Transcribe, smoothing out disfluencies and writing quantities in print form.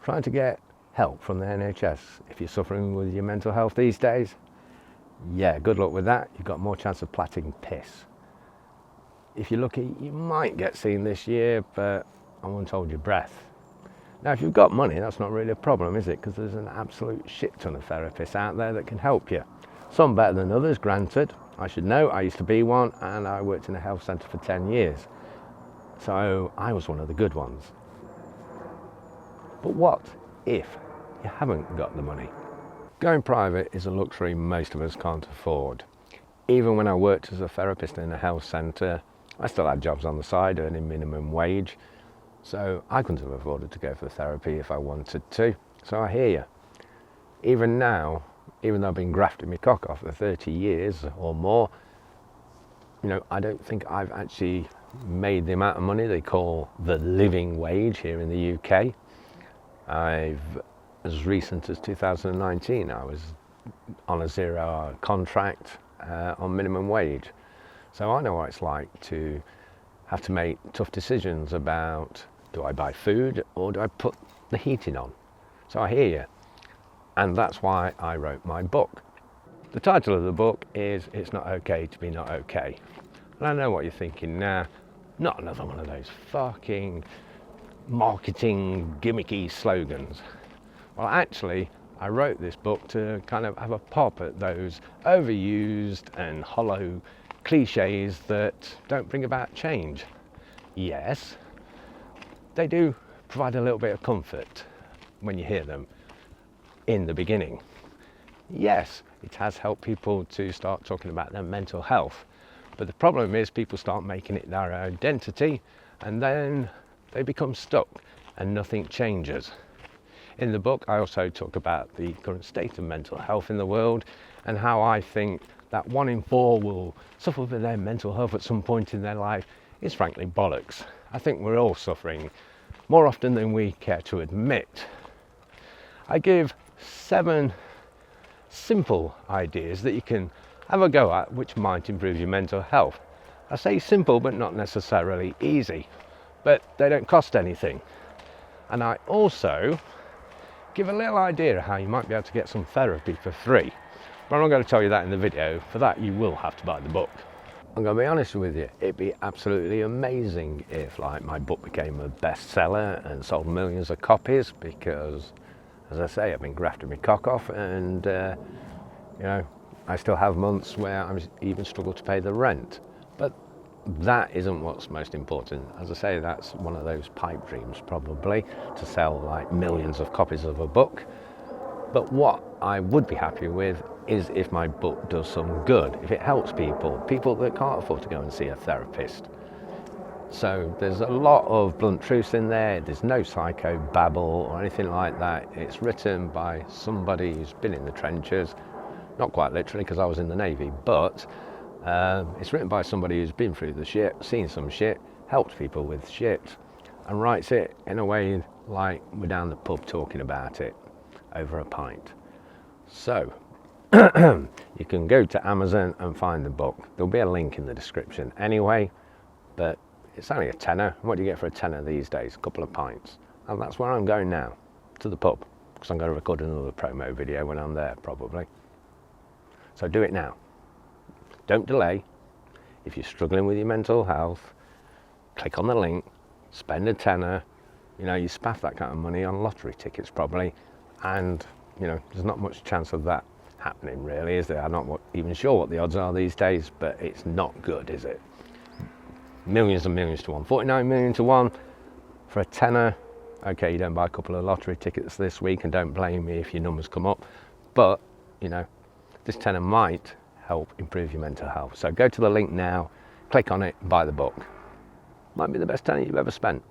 trying to get help from the NHS if you're suffering with your mental health these days, yeah, good luck with that. You've got more chance of platting piss. If you're lucky, you might get seen this year, but I won't hold your breath. Now, if you've got money, that's not really a problem, is it? Because there's an absolute shit ton of therapists out there that can help you. Some better than others, granted. I should know, I used to be one, and I worked in a health centre for 10 years. So I was one of the good ones. But what if you haven't got the money? Going private is a luxury most of us can't afford. Even when I worked as a therapist in a health centre, I still had jobs on the side earning minimum wage. So I couldn't have afforded to go for therapy if I wanted to. So I hear you. Even now, even though I've been grafting my cock off for 30 years or more, you know, I don't think I've actually made the amount of money they call the living wage here in the UK. As recent as 2019, I was on a 0-hour contract on minimum wage. So I know what it's like to have to make tough decisions about, do I buy food or do I put the heating on? So I hear you. And that's why I wrote my book. The title of the book is It's Not Okay to Be Not Okay. And I know what you're thinking now. Not another one of those fucking marketing gimmicky slogans. Well, actually, I wrote this book to kind of have a pop at those overused and hollow cliches that don't bring about change. Yes, they do provide a little bit of comfort when you hear them in the beginning. Yes, it has helped people to start talking about their mental health. But the problem is people start making it their identity and then they become stuck and nothing changes. In the book, I also talk about the current state of mental health in the world and how I think that 1 in 4 will suffer with their mental health at some point in their life is frankly bollocks. I think we're all suffering more often than we care to admit. I give 7 simple ideas that you can have a go at which might improve your mental health. I say simple but not necessarily easy, but they don't cost anything. And I also give a little idea of how you might be able to get some therapy for free. But I'm not going to tell you that in the video. For that, you will have to buy the book. I'm going to be honest with you, it'd be absolutely amazing if my book became a bestseller and sold millions of copies, because, as I say, I've been grafting my cock off and, you know, I still have months where I even struggle to pay the rent. But that isn't what's most important. As I say, that's one of those pipe dreams probably, to sell millions of copies of a book. But what I would be happy with is if my book does some good, if it helps people that can't afford to go and see a therapist. So there's a lot of blunt truths in there. There's no psychobabble or anything like that. It's written by somebody who's been in the trenches, not quite literally because I was in the Navy, but it's written by somebody who's been through the shit, seen some shit, helped people with shit, and writes it in a way like we're down the pub talking about it over a pint. So you can go to Amazon and find the book. There'll be a link in the description anyway, but it's only a tenner. What do you get for a tenner these days? A couple of pints. And that's where I'm going now, to the pub, because I'm going to record another promo video when I'm there probably. So do it now. Don't delay. If you're struggling with your mental health, click on the link, spend a tenner. You know, you spaff that kind of money on lottery tickets probably, and you know, there's not much chance of that happening really, is there? I'm not even sure what the odds are these days, but it's not good, is it? Millions and millions to one, 49 million to one for a tenner. Okay, you don't buy a couple of lottery tickets this week, and don't blame me if your numbers come up, but you know, this tenner might help improve your mental health. So go to the link now, click on it, buy the book. Might be the best tenner you've ever spent.